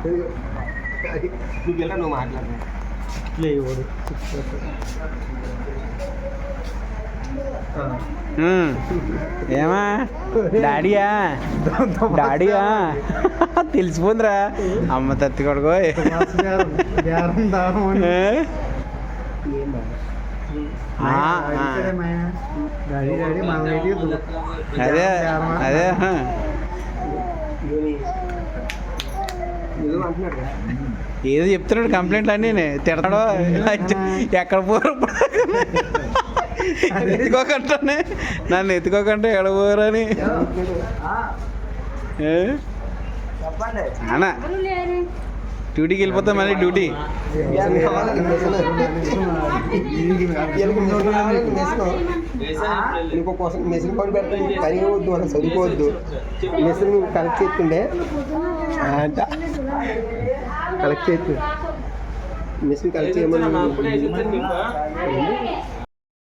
నువ్వు వెళ్ళా, నువ్వు మాట్లాడు. లేవాడు ఏమా డాడీయా డాడీయా తెలిసిపోందిరా అమ్మ తత్తి కొడుకో. అదే అదే ఏదో చెప్తున్నాడు కంప్లైంట్లు అన్నీ తిడతాడో ఎక్కడ పోరు ఎత్తుకోకంటే నన్ను ఎత్తుకోకంటే ఎక్కడ పోరని అన్నా డ్యూటీకి వెళ్ళిపోతా మళ్ళీ డ్యూటీ. ఇంకోసం మెషిన్ కొని పెడతాను, పని వద్దు మనం చదువుకోవద్దు. మెషిన్ కలెక్ట్ చేస్తుండే అంట, కలెక్ట్ చేస్తు మెషిన్ కలెక్ట్ చేయమని